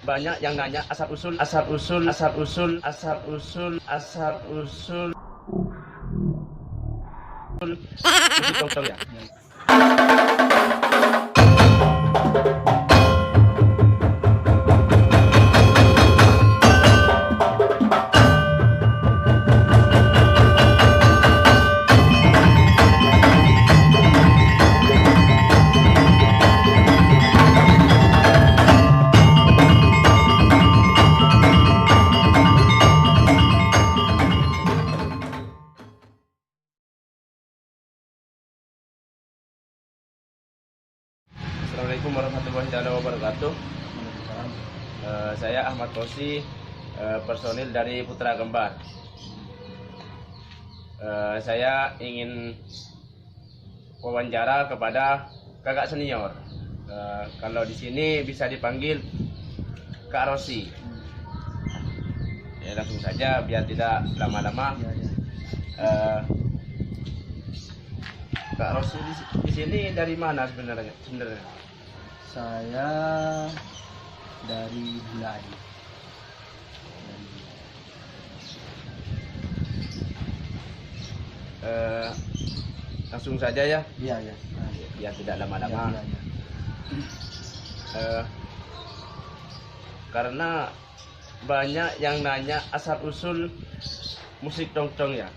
banyak yang nanya asal usul musik tongtong ya. Assalamualaikum warahmatullahi wabarakatuh. Saya Ahmad Kosi, personil dari Putra Kembar. Saya ingin wawancara kepada kakak senior. Kalau di sini bisa dipanggil Kak Rosi. Ya, langsung saja biar tidak lama-lama. Kak Rosi di sini dari mana sebenarnya? Saya dari Bulai. Langsung saja ya. Iya, ya. Biar tidak lama-lama. Karena banyak yang nanya asal usul musik tongtong ya.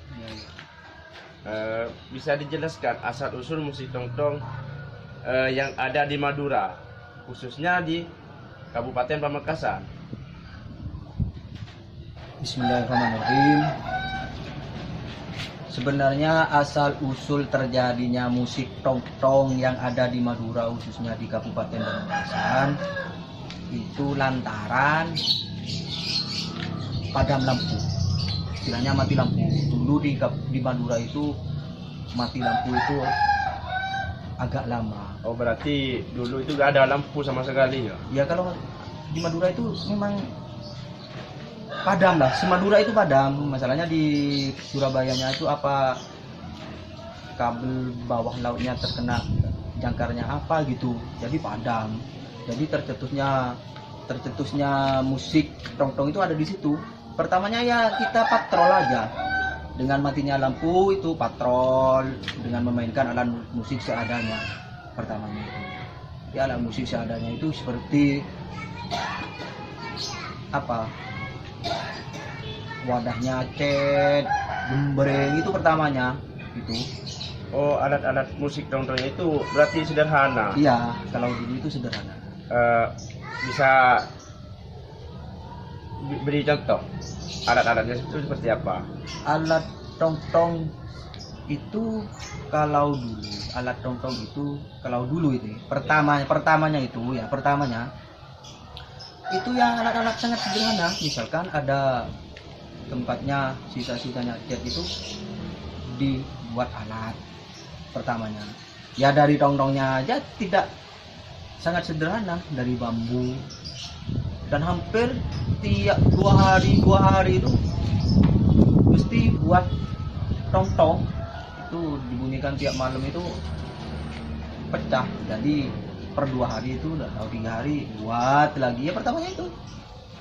Bisa dijelaskan asal usul musik tongtong yang ada di Madura, khususnya di Kabupaten Pamekasan. Bismillahirrahmanirrahim. Sebenarnya asal usul terjadinya musik tongtong yang ada di Madura, khususnya di Kabupaten Pamekasan, itu lantaran padam lampu. Istilahnya mati lampu. Dulu di Madura itu mati lampu itu agak lama. Oh, berarti dulu itu gak ada lampu sama sekali ya? Ya, kalau di Madura itu memang padam lah. Semadura itu padam. Masalahnya di Surabayanya itu apa, kabel bawah lautnya terkena jangkarnya apa gitu. Jadi padam. Jadi tercetusnya musik tongtong itu ada di situ. Pertamanya ya kita patrol aja. Dengan matinya lampu itu patrol dengan memainkan alat musik seadanya. Pertamanya itu ya, alat musik seadanya itu seperti apa, wadahnya cet, gembreng, itu pertamanya itu. Oh, alat-alat musik tongtongnya itu berarti sederhana. Iya, kalau dulu itu sederhana. Bisa beri contoh alat-alatnya itu seperti apa? Alat tongtong itu kalau dulu, alat tongtong itu kalau dulu itu pertamanya itu ya alat-alat sangat sederhana. Misalkan ada tempatnya sisa-sisanya cat itu dibuat alat pertamanya. Ya dari tongtongnya aja tidak sangat sederhana, dari bambu, dan hampir tiap dua hari itu mesti buat tongtong itu dibunyikan tiap malam itu pecah. Jadi per 2 hari itu udah tahu 3 hari buat lagi. Ya pertamanya itu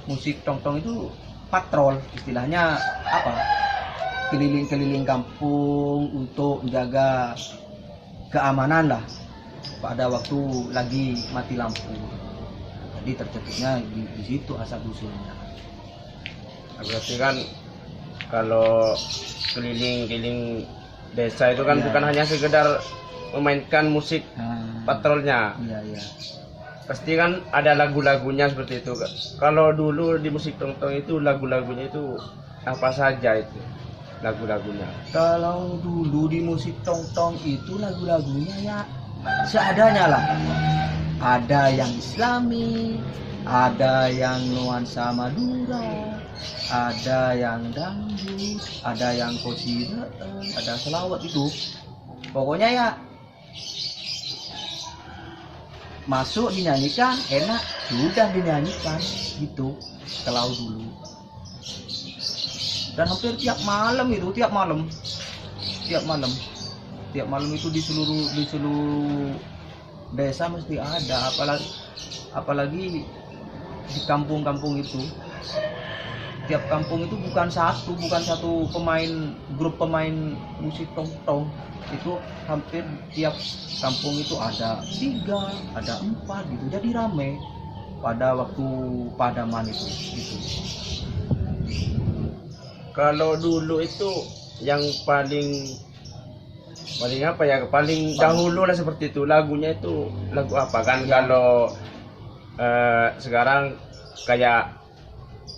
musik tongtong itu patrol, istilahnya apa, keliling-keliling kampung untuk menjaga keamanan lah pada waktu lagi mati lampu. Jadi tercetusnya di situ asal usulnya. Berarti kan kalau keliling-keliling desa itu kan bukan hanya sekedar memainkan musik patrolnya. Iya. Pasti kan ada lagu-lagunya seperti itu. Kalau dulu di musik tongtong itu lagu-lagunya itu apa saja itu lagu-lagunya? Kalau dulu di musik tongtong itu lagu-lagunya ya seadanya lah. Ada yang Islami, ada yang nuansa Madura, ada yang dangdut, ada yang qasidah, ada selawat itu. Pokoknya ya masuk dinyanyikan, enak, sudah dinyanyikan gitu kalau dulu. Dan hampir tiap malam itu di seluruh desa mesti ada, apalagi di kampung-kampung itu, tiap kampung itu bukan satu pemain, grup pemain musik tongtong, itu hampir tiap kampung itu ada 3, ada 4 gitu, jadi rame pada waktu padaman itu gitu. Kalau dulu itu yang paling apa ya, paling dahulu lah seperti itu, lagunya itu lagu apa kan? Kalau sekarang kayak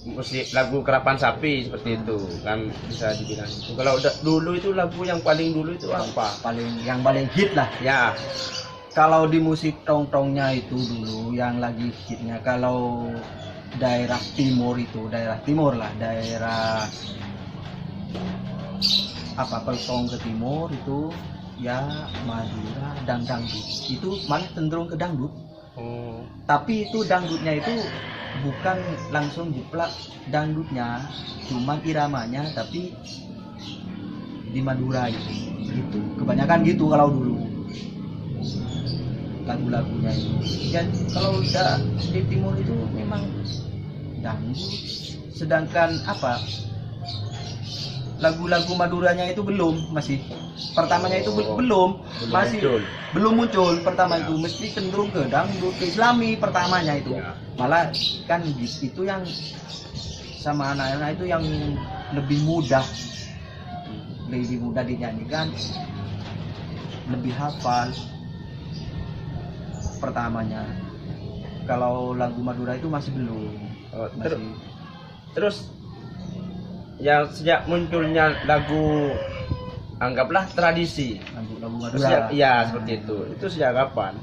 musik lagu Kerapan Sapi seperti itu kan, bisa dibilang itu. Kalau dulu itu lagu yang paling dulu itu apa? Yang paling hit lah Ya, kalau di musik tongtongnya itu dulu yang lagi hitnya, kalau daerah timur lah, daerah apa, Peltong ke timur itu ya Madura dan dangdut, itu malah cenderung ke dangdut. Tapi itu dangdutnya itu bukan langsung jeplak dangdutnya, cuman iramanya tapi di Madura gitu. Kebanyakan gitu kalau dulu lagu-lagunya itu. Dan kalau udah di timur itu memang dangdut. Sedangkan apa, lagu-lagu Maduranya itu masih pertamanya itu belum muncul. Pertama itu mesti cenderung ke dangdut, ke Islami pertamanya itu. Malah kan itu yang sama anak-anak itu yang lebih mudah dinyanyikan, lebih hafal pertamanya. Kalau lagu Madura itu masih belum. Terus yang sejak munculnya lagu, anggaplah tradisi, lagu Madura, ya seperti itu sejak kapan?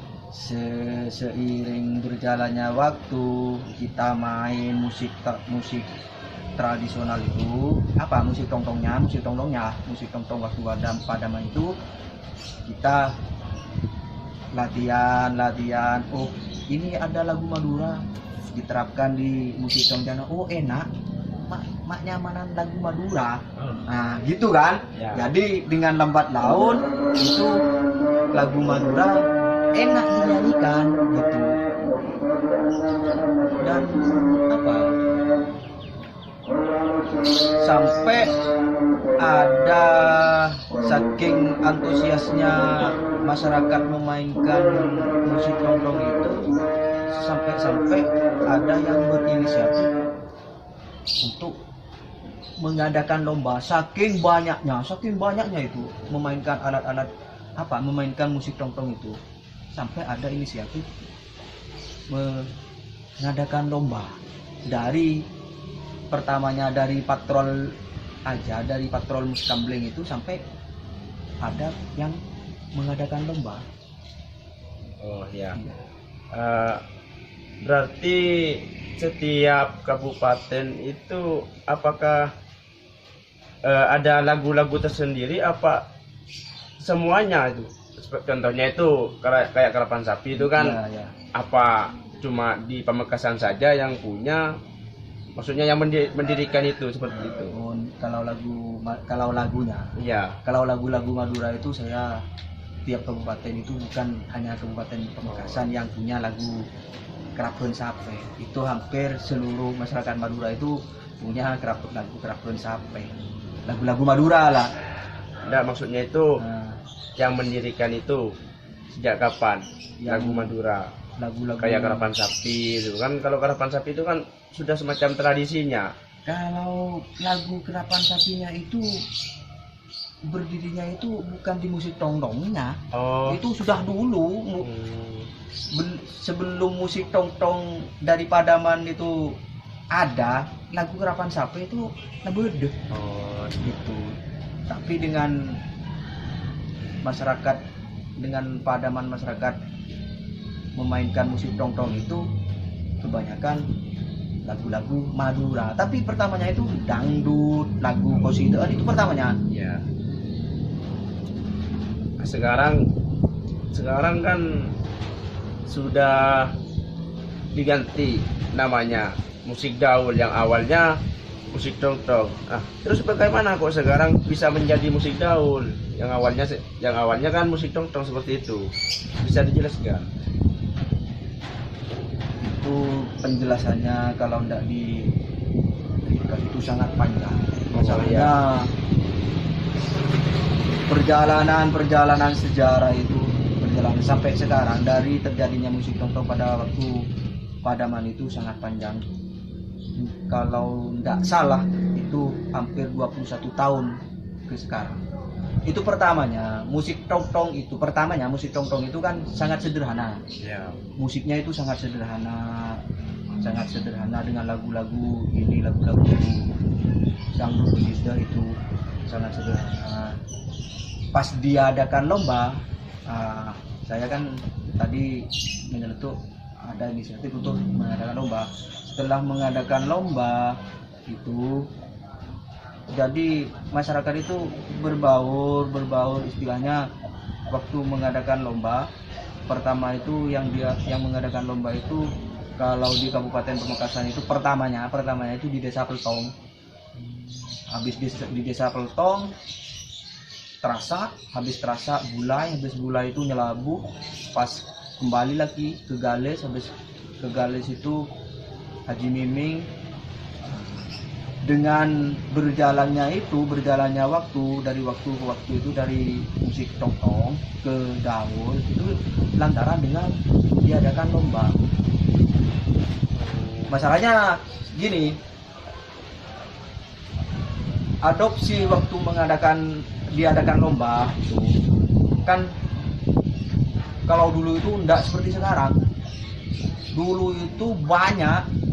Seiring berjalannya waktu, kita main musik tradisional itu, apa, musik tongtong waktu padaman itu kita latihan. Oh, ini ada lagu Madura, diterapkan di musik tongtong. Oh, enak, nyamanan lagu Madura. Nah gitu kan ya. Jadi dengan lambat laun itu lagu Madura enak dinyanyikan gitu. Dan apa, sampai ada, saking antusiasnya masyarakat memainkan musik tongtong itu, sampai ada yang berinisiatif untuk mengadakan lomba. Saking banyaknya itu memainkan memainkan musik tongtong itu, sampai ada inisiatif mengadakan lomba. Dari pertamanya dari patrol musik kambleng itu, sampai ada yang mengadakan lomba. Oh ya. Berarti setiap kabupaten itu apakah ada lagu-lagu tersendiri, apa semuanya itu? Contohnya itu kayak Kerapan Sapi itu kan ya. Apa cuma di Pamekasan saja yang punya, maksudnya yang mendirikan itu seperti itu? Kalau lagunya ya, kalau lagu-lagu Madura itu saya tiap kabupaten itu, bukan hanya Kabupaten Pamekasan yang punya lagu Kerapan Sapi. Itu hampir seluruh masyarakat Madura itu punya lagu Kerapan Sapi, lagu-lagu Madura lah. Nggak, maksudnya itu yang mendirikan itu sejak kapan? Lagu Madura, lagu-lagu kayak Kerapan Sapi itu kan. Kalau Kerapan Sapi itu kan sudah semacam tradisinya. Kalau lagu Kerapan Sapinya itu berdirinya itu bukan di musik tongtongnya. Itu sudah dulu. Sebelum musik tongtong dari Padaman itu ada, lagu Kerapan Sapi itu lebih gitu. Tapi dengan Padaman masyarakat memainkan musik tongtong itu kebanyakan lagu-lagu Madura. Tapi pertamanya itu dangdut, lagu qasidah itu pertamanya. Ya. Sekarang kan sudah diganti namanya musik daul, yang awalnya musik tongtong. Terus bagaimana kok sekarang bisa menjadi musik daul? Yang awalnya kan musik tongtong seperti itu. Bisa dijelaskan? itu penjelasannya kalau tidak di itu sangat panjang. Masalahnya perjalanan sejarah itu berjalan sampai sekarang, dari terjadinya musik tongtong pada waktu Pademan itu sangat panjang. Kalau tidak salah itu hampir 21 tahun ke sekarang. Itu pertamanya musik tongtong itu kan sangat sederhana. Ya. Musiknya itu sangat sederhana dengan lagu-lagu ini, lagu-lagu dangdut Indonesia itu sangat sederhana. Pas diadakan lomba, saya kan tadi menyeletuk ada inisiatif untuk mengadakan lomba. Setelah mengadakan lomba itu, jadi masyarakat itu berbaur istilahnya. Waktu mengadakan lomba pertama itu yang mengadakan lomba itu, kalau di Kabupaten Pamekasan itu pertamanya itu di Desa Peltong. Habis di Desa Peltong habis bulai itu nyelabu, pas kembali lagi ke Gales, habis ke Gales itu Haji Miming. Dengan berjalannya waktu dari waktu ke waktu itu, dari musik tongtong ke gaul itu lantaran dengan diadakan lomba. Masalahnya gini, adopsi waktu diadakan lomba itu kan, kalau dulu itu enggak seperti sekarang. Dulu itu banyak,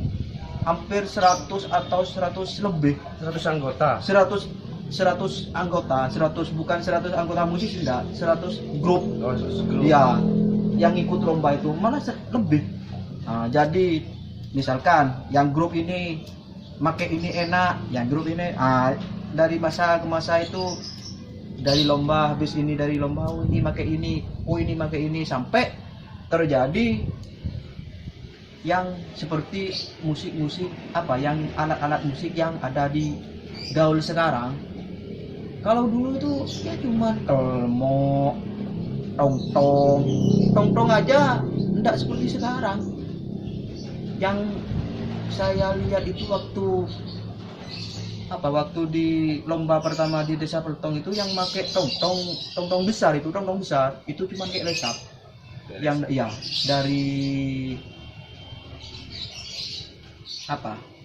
hampir 100 atau 100 lebih, 100 anggota. 100 anggota, 100 bukan 100 anggota musik, enggak, 100 grup. Oh, 100 grup. Ya, yang ikut lomba itu malah lebih. Nah, jadi misalkan yang grup ini make ini enak, yang grup ini dari masa ke masa itu, dari lomba habis ini, dari lomba ini make ini, sampai terjadi yang seperti musik-musik yang alat-alat musik yang ada di gaul sekarang. Kalau dulu itu ya cuman telmo, tongtong aja enggak seperti sekarang. Yang saya lihat itu waktu di lomba pertama di Desa Peltong itu, yang make tongtong besar itu cuma kayak lesap. Yang dari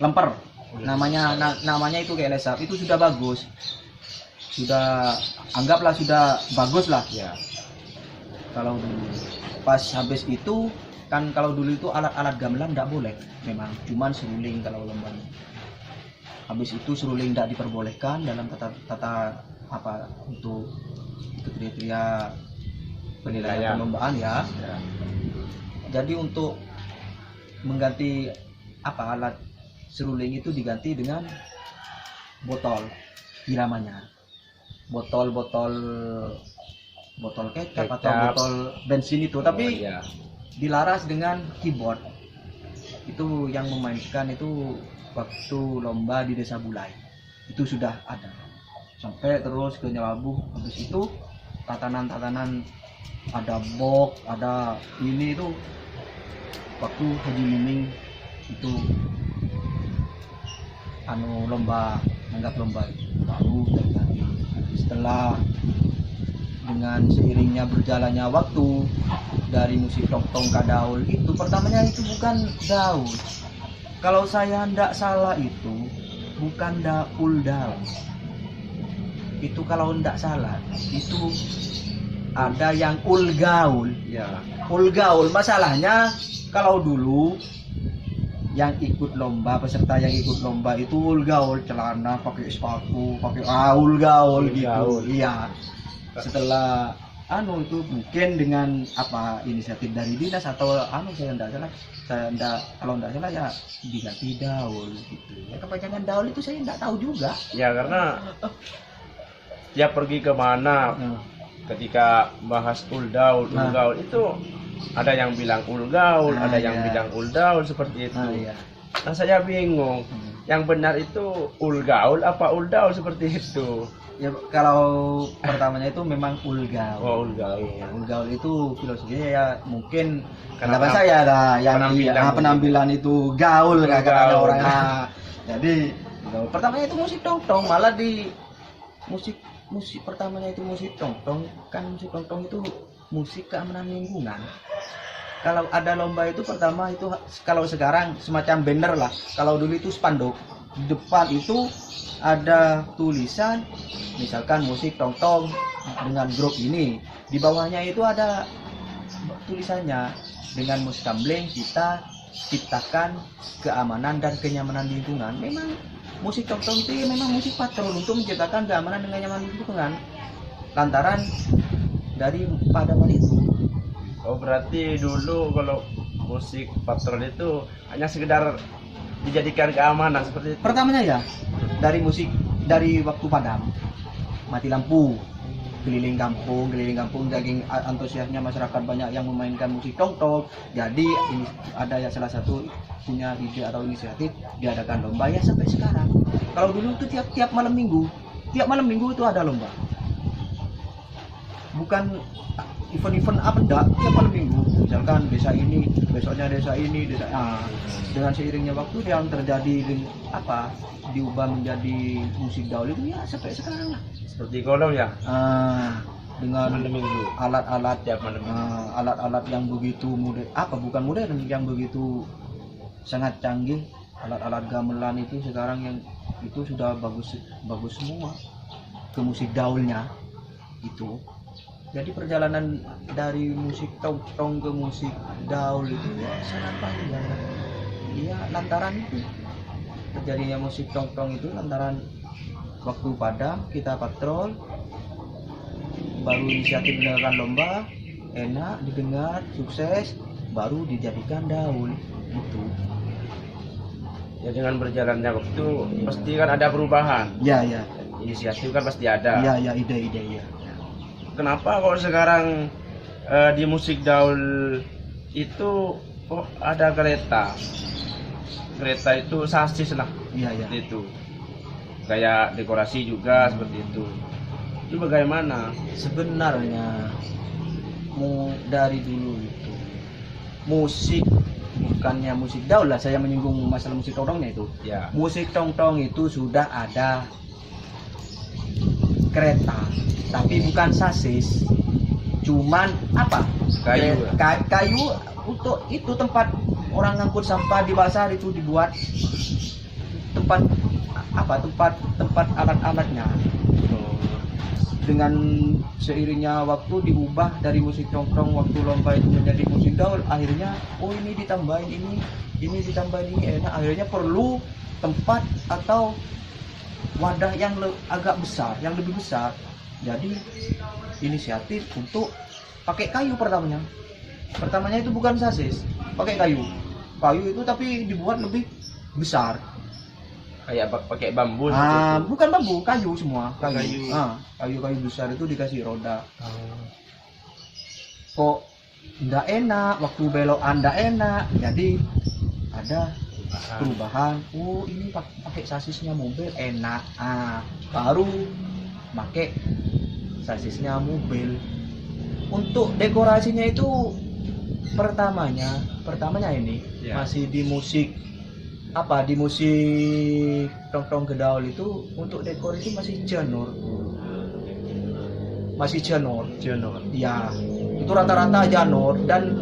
lemper, namanya itu kayak lesap, itu sudah bagus, anggaplah sudah bagus lah ya. Kalau dulu pas habis itu kan, kalau dulu itu alat-alat gamelan tidak boleh, memang cuman seruling kalau lomba. Habis itu seruling tidak diperbolehkan dalam tata untuk kriteria penilaian perlombaan ya. Jadi untuk mengganti alat seruling itu diganti dengan botol iramanya, botol kecap atau botol bensin itu, tapi dilaras dengan keyboard. Itu yang memainkan itu waktu lomba di Desa Bulai itu sudah ada, sampai terus ke Nyelabu. Habis itu tatanan ada box, ada ini itu waktu Haji Miming itu lomba, anggap lomba itu baru terjadi. Setelah dengan seiringnya berjalannya waktu dari musik tongtong ke daul, itu pertamanya itu bukan daul, kalau saya tidak salah itu bukan daul. Itu kalau tidak salah itu ada yang ulgaul ya. Ulgaul masalahnya, kalau dulu yang ikut lomba, peserta yang ikut lomba itu ulgaul, celana pakai sepatu, pakai ulgaul gitu. Iya. Setelah itu mungkin dengan inisiatif dari dinas atau saya enggak salah, kalau enggak salah ya diganti daul gitu. Ya kepanjangan daul itu saya enggak tahu juga. Ya karena tiap pergi kemana ketika bahas ulgaul itu ada yang bilang ulgaul, ada yang bilang uldaul, seperti itu. Nah saya bingung, yang benar itu ulgaul apa uldaul, seperti itu. Ya kalau pertamanya itu memang ulgaul. Oh, gaul. Ulgaul itu filosofinya ya mungkin Karena kata saya lah yang penampilan penampilan itu gaul Gaul. katanya orang. Jadi gaul. Pertamanya itu musik tongtong, malah di musik pertamanya itu musik tongtong, kan musik tongtong itu musik keamanan lingkungan. Kalau ada lomba itu pertama itu, kalau sekarang semacam banner lah, kalau dulu itu spanduk. Di depan itu ada tulisan misalkan musik tongtong dengan grup ini, di bawahnya itu ada tulisannya dengan musik gambling kita ciptakan keamanan dan kenyamanan lingkungan. Memang musik tongtong itu memang musik patrol untuk menciptakan keamanan dan kenyamanan lingkungan lantaran dari padaman itu. Oh, berarti dulu kalau musik patrol itu hanya sekedar dijadikan keamanan seperti itu. Pertamanya ya dari musik, dari waktu padam mati lampu, keliling kampung daging antusiasnya masyarakat banyak yang memainkan musik tongtong. Jadi ini ada ya salah satu punya ide atau inisiatif diadakan lomba ya sampai sekarang. Kalau dulu itu tiap malam minggu itu ada lomba, bukan event-event apa enggak, tiap malam minggu misalkan desa ini besoknya desa ini dengan seiringnya waktu yang terjadi diubah menjadi musik gaul itu ya sampai sekarang lah. Seperti golong ya. Dengan Malam minggu. alat-alat Tiap malam minggu. alat-alat yang begitu bukan modern, yang begitu sangat canggih. Alat-alat gamelan itu sekarang yang itu sudah bagus semua ke musik gaulnya itu. Jadi perjalanan dari musik tongtong ke musik gaul itu ya sangat panjang. Iya, lantaran itu terjadinya musik tongtong itu lantaran waktu padam kita patrol, baru inisiatif mengadakan lomba, enak didengar, sukses, baru dijadikan gaul gitu. Ya, dengan berjalannya waktu pasti kan ada perubahan. Ya. Inisiatif kan pasti ada. Ya, ide-ide ya. Kenapa kalau sekarang di musik gaul itu kok ada kereta? Kereta itu sasis lah. Iya. Seperti itu. Kayak dekorasi juga seperti itu. Itu bagaimana? Sebenarnya dari dulu itu musik, bukannya musik gaul lah, saya menyinggung masalah musik tongtongnya itu. Ya. Musik tongtong itu sudah ada kereta, tapi bukan sasis, cuman Kayu. Kayu untuk itu tempat orang ngangkut sampah di pasar itu dibuat tempat alat-alatnya. Dengan seiringnya waktu diubah dari musik tongtong waktu lomba itu menjadi musik gaul, akhirnya ini ditambahin ini ditambahin ini enak, akhirnya perlu tempat atau wadah yang agak besar, yang lebih besar. Jadi inisiatif untuk pakai kayu pertamanya itu bukan sasis, pakai kayu itu tapi dibuat lebih besar. Kayak pakai bambu seperti itu. Bukan bambu, kayu semua. Kayu. Kayu kayu besar itu dikasih roda. Kok ndak enak, waktu belokan ndak enak, jadi ada perubahan. Ini pakai sasisnya mobil enak. Baru pakai sasisnya mobil. Untuk dekorasinya itu pertamanya ini Ya. masih di musik tongtong gedaul itu untuk dekor itu masih janur. Ya, itu rata-rata janur, dan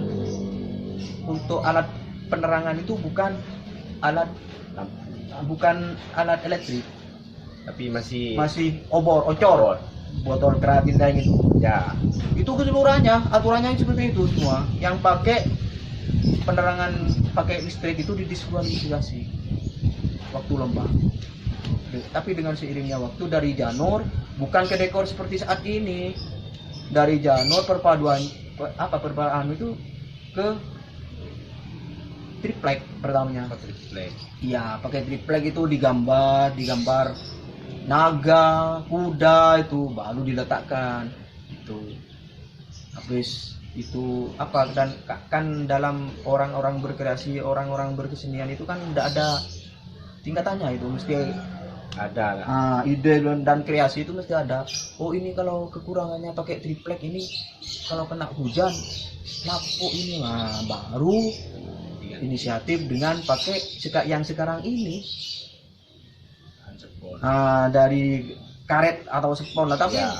untuk alat penerangan itu bukan alat elektrik, Tapi masih ocor, botol keratin kayak gitu. ya. Itu keseluruhannya, aturannya seperti itu semua. Yang pakai penerangan pakai listrik itu didiskualifikasi waktu lomba. Tapi dengan seiringnya waktu dari janur bukan ke dekor seperti saat ini, dari janur perpaduan itu ke triplek pertamanya. Triplek. Iya, pakai triplek itu digambar naga, kuda itu baru diletakkan. Itu habis itu dan kan dalam orang-orang berkreasi, orang-orang berkesenian itu kan tidak ada tingkatannya, itu mesti Ada lah. Ide dan kreasi itu mesti ada. Oh ini kalau kekurangannya pakai triplek ini, kalau kena hujan lapuk ini, baru inisiatif dengan pakai yang sekarang ini. Dari karet atau spon lah, tapi Ya.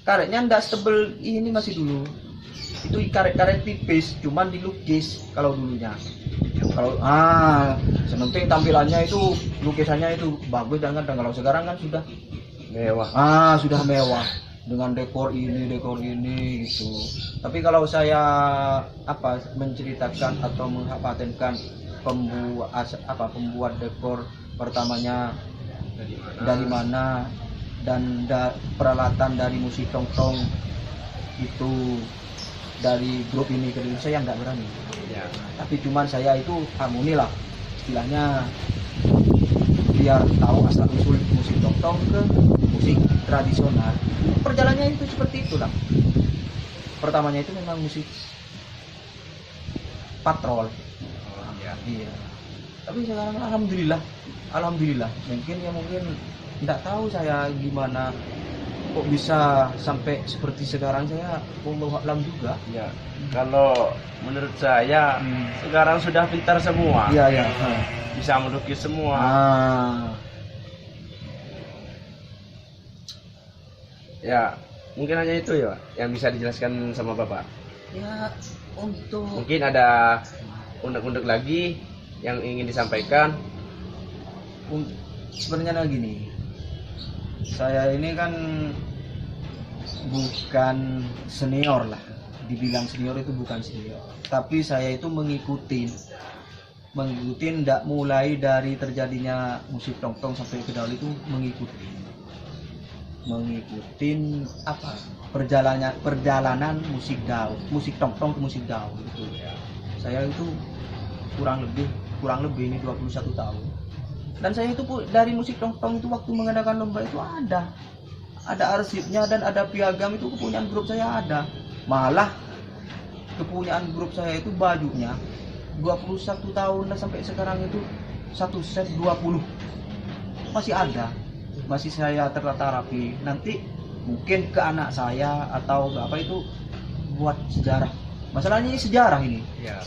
karetnya enggak setebel ini masih dulu. Itu karet-karet tipis, cuman dilukis kalau dulunya. Kalau sementing tampilannya itu, lukisannya itu bagus dan kadang. Kalau sekarang kan sudah Mewah. sudah mewah dengan dekor ini gitu. Tapi kalau saya menceritakan atau menghapatenkan pembuat dekor pertamanya dari mana dan peralatan dari musik tongtong itu dari grup ini ke diri saya nggak berani. Ya. Tapi cuman saya itu harmoni lah istilahnya, biar tahu asal usul musik tongtong ke musik tradisional. Perjalanannya itu seperti itulah. Pertamanya itu memang musik patrol. Iya. Tapi sekarang alhamdulillah mungkin tidak tahu saya gimana kok bisa sampai seperti sekarang. Saya wallahu a'lam juga. Ya. Kalau menurut saya sekarang sudah pintar semua. Iya. Bisa melukis semua. Ya, mungkin hanya itu ya yang bisa dijelaskan sama Bapak. Ya, untuk Mungkin ada undang-undang lagi yang ingin disampaikan. sebenarnya gini, saya ini kan bukan senior lah, dibilang senior itu bukan senior, tapi saya itu mengikuti ndak mulai dari terjadinya musik tongtong sampai ke Daul itu mengikuti perjalanan musik tongtong ke musik Daul itu. Saya itu kurang lebih ini 21 tahun. Dan saya itu dari musik tongtong itu waktu mengadakan lomba itu ada arsipnya dan ada piagam, itu kepunyaan grup saya ada. Malah kepunyaan grup saya itu bajunya 21 tahun dan sampai sekarang itu satu set 20 masih ada, masih saya tertata rapi. Nanti mungkin ke anak saya atau apa itu buat sejarah. Masalahnya ini sejarah ini. Ya.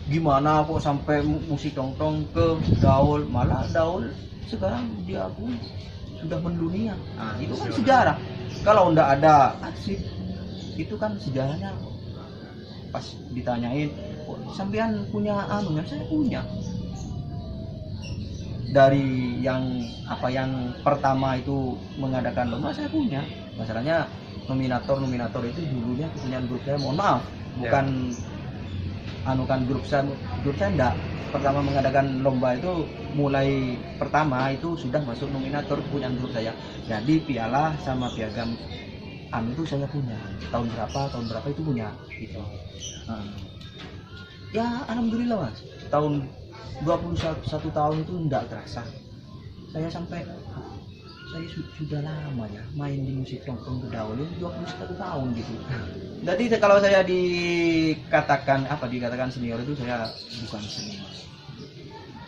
Gimana kok sampai musik tongtong ke Daul, malah Daul sekarang diakui sudah mendunia. Itu kan sejarah. Kalau ndak ada arsip, itu kan sejarahnya. Pas ditanyain, kok sampean punya anu? Saya punya. Dari yang pertama itu mengadakan lomba, saya punya. Masalahnya nominator itu dulunya kepunyaan grup saya. Mohon maaf, bukan grup saya enggak. Pertama mengadakan lomba itu mulai pertama itu sudah masuk nominator kepunyaan grup saya. Jadi piala sama piagam itu saya punya. Tahun berapa itu punya gitu. Ya alhamdulillah Mas. Tahun 21 tahun itu enggak terasa. Saya sudah lama ya main di musik tongtong ke Daul, 21 tahun gitu. Jadi kalau saya dikatakan senior itu saya bukan senior.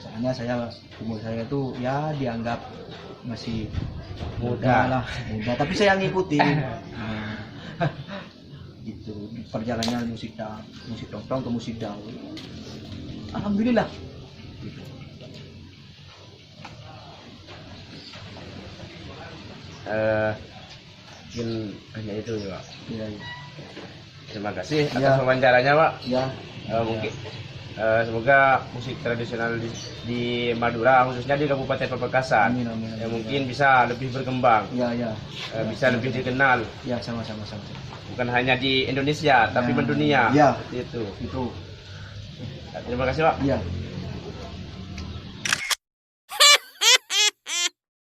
Soalnya umur saya itu ya dianggap masih muda, tapi saya ngikutin. Gitu perjalanan musik tongtong ke musik Daul. Alhamdulillah. Mungkin hanya itu ya Pak. Iya. Terima kasih atas Ya. wawancaranya Pak. Ya. Mungkin semoga musik tradisional di Madura, khususnya di Kabupaten Pamekasan, Amin. mungkin bisa lebih berkembang, Ya. bisa lebih dikenal, Ya sama-sama. bukan hanya di Indonesia tapi mendunia. Ya. Seperti itu. Itu. Terima kasih Pak. Ya.